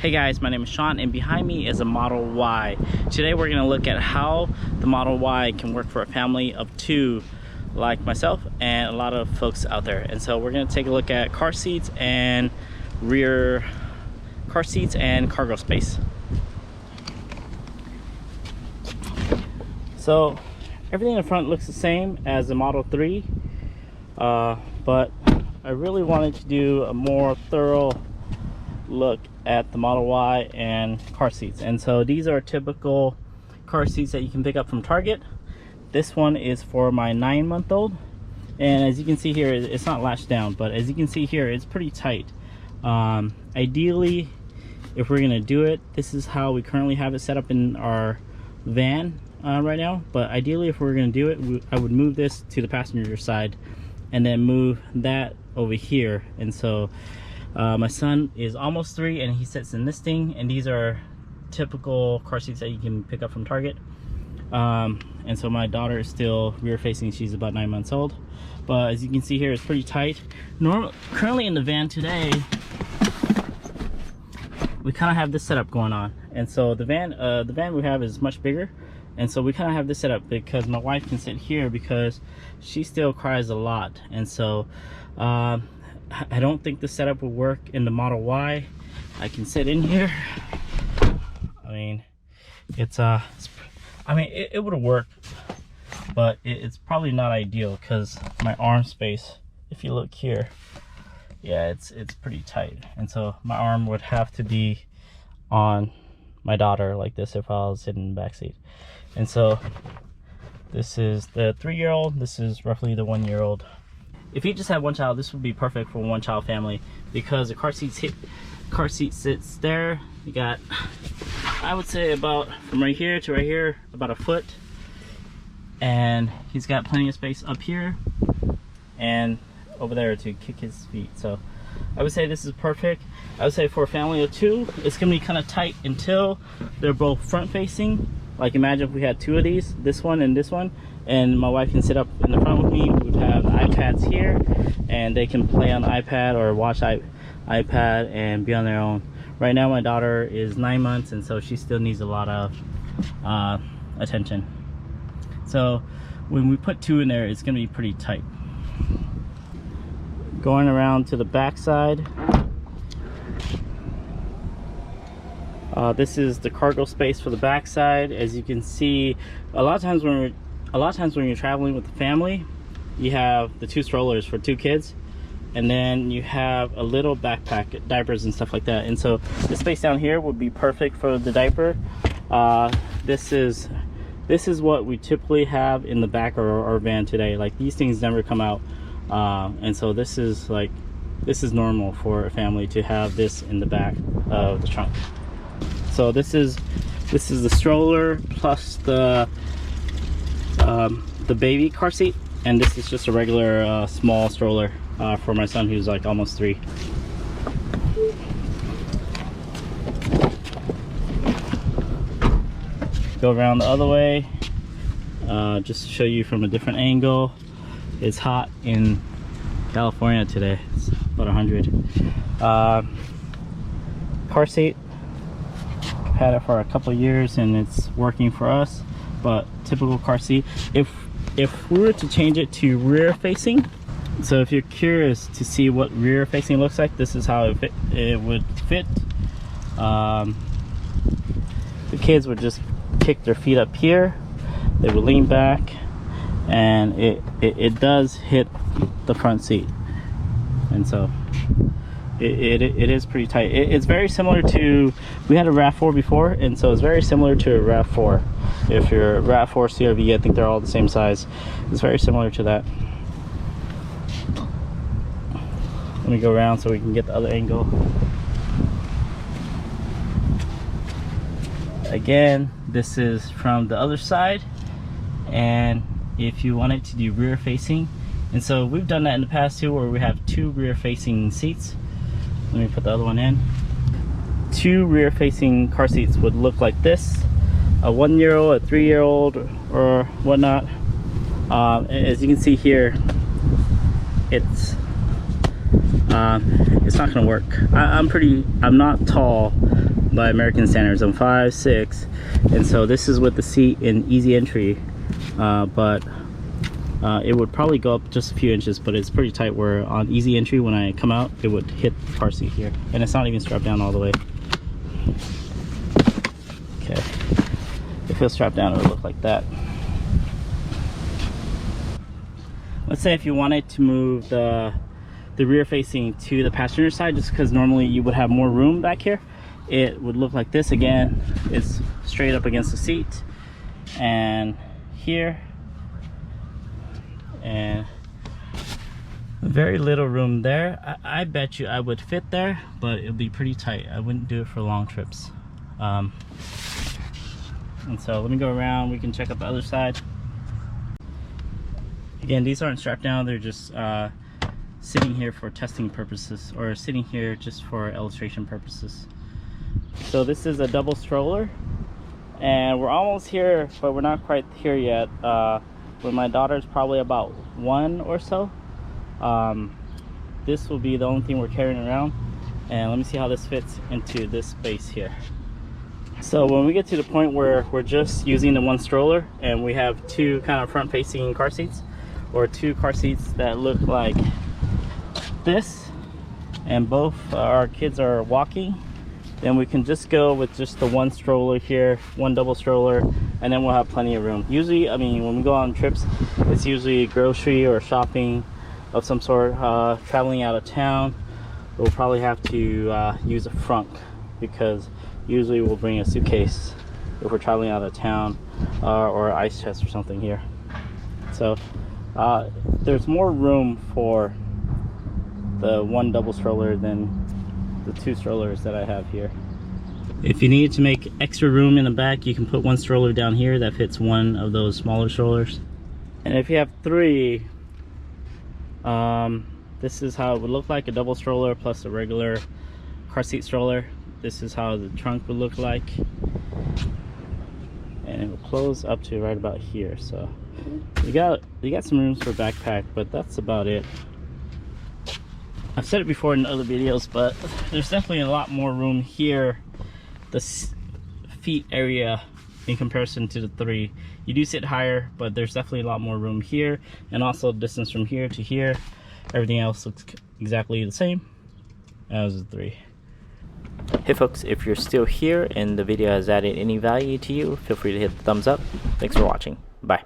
Hey guys, my name is Sean and behind me is a Model Y. Today we're going to look at how the Model Y can work for a family of two like myself and a lot of folks out there. And so we're going to take a look at car seats and rear car seats and cargo space. So everything in the front looks the same as the Model 3, but I really wanted to do a more thorough look at the Model Y and car seats. And so these are typical car seats that you can pick up from Target. This one is for my 9-month-old, and as you can see here, it's not latched down, but as you can see here, it's pretty tight. Ideally, if we're gonna do it, this is how we currently have it set up in our van right now, but ideally if we're gonna do it, I would move this to the passenger side and then move that over here. And so my son is almost 3 and he sits in this thing, and these are typical car seats that you can pick up from Target. And so my daughter is still rear facing, she's about 9 months old, but as you can see here, it's pretty tight. Currently in the van today, we kind of have this setup going on, and so the van we have is much bigger, and so we kind of have this setup because my wife can sit here because she still cries a lot. And so I don't think the setup will work in the Model Y. I can sit in here. I mean, it would work, but it's probably not ideal because my arm space, if you look here, yeah, it's pretty tight. And so my arm would have to be on my daughter like this if I was sitting in the back seat. And so this is the 3-year-old, this is roughly the 1-year-old. If you just have one child, this would be perfect for a one-child family because the car seat sits there. You got, I would say, about from right here to right here, about a foot, and he's got plenty of space up here and over there to kick his feet. So I would say this is perfect. I would say for a family of 2, it's gonna be kind of tight until they're both front-facing. Like imagine if we had 2 of these, this one and this one, and my wife can sit up in the front with me. We would have the iPads here, and they can play on the iPad or watch iPad and be on their own. Right now my daughter is 9 months, and so she still needs a lot of attention. So when we put 2 in there, it's gonna be pretty tight. Going around to the back side, this is the cargo space for the back side. As you can see, a lot of times when you're traveling with the family, you have the 2 strollers for 2 kids, and then you have a little backpack, diapers and stuff like that. And so the space down here would be perfect for the diaper. This is what we typically have in the back of our van today. Like, these things never come out, and so this is normal for a family to have this in the back of the trunk. So this is the stroller plus the baby car seat, and this is just a regular small stroller for my son who's like almost 3. Go around the other way, just to show you from a different angle. It's hot in California today. It's about 100. Car seat, I've had it for a couple of years and it's working for us, but typical car seat. If we were to change it to rear facing, so if you're curious to see what rear facing looks like, this is how it would fit. The kids would just kick their feet up here, they would lean back, and it does hit the front seat. And so it is pretty tight. It's very similar to, we had a RAV4 before, and so it's very similar to a RAV4. If you're a RAV4 CRV, I think they're all the same size. It's very similar to that. Let me go around so we can get the other angle. Again, this is from the other side, and if you wanted to do rear facing, and so we've done that in the past too, where we have 2 rear facing seats. Let me put the other one in. 2 rear facing car seats would look like this: a 1-year-old, a 3-year-old, or whatnot. As you can see here, it's it's not gonna work. I'm not tall by American standards. I'm 5'6", and so this is with the seat in easy entry, but it would probably go up just a few inches, but it's pretty tight where on easy entry when I come out it would hit the car seat here, and it's not even strapped down all the way. Okay, if it was strapped down it would look like that. Let's say if you wanted to move the rear facing to the passenger side, just because normally you would have more room back here, it would look like this. Again, it's straight up against the seat, and here, and very little room there. I bet you I would fit there, but it would be pretty tight. I wouldn't do it for long trips. And so let me go around, we can check out the other side. Again, these aren't strapped down, they're just sitting here for testing purposes, or sitting here just for illustration purposes. So this is a double stroller, and we're almost here, but we're not quite here yet. When my daughter's probably about 1 or so, this will be the only thing we're carrying around. And let me see how this fits into this space here. So when we get to the point where we're just using the one stroller and we have two kind of front facing car seats, or two car seats that look like this, and both our kids are walking, then we can just go with just the one stroller here, one double stroller, and then we'll have plenty of room. Usually, I mean, when we go on trips, it's usually grocery or shopping of some sort. Traveling out of town, we'll probably have to use a frunk, because usually we'll bring a suitcase if we're traveling out of town, or an ice chest or something here. So there's more room for the one double stroller than the two strollers that I have here. If you need to make extra room in the back, you can put one stroller down here that fits one of those smaller strollers. And if you have three, this is how it would look like, a double stroller plus a regular car seat stroller. This is how the trunk would look like, and it will close up to right about here. So you got some rooms for backpack, but that's about it. I've said it before in other videos, but there's definitely a lot more room here, the feet area, in comparison to the three. You do sit higher, but there's definitely a lot more room here, and also distance from here to here. Everything else looks exactly the same as the three. Hey folks, if you're still here and the video has added any value to you, feel free to hit the thumbs up. Thanks for watching. Bye.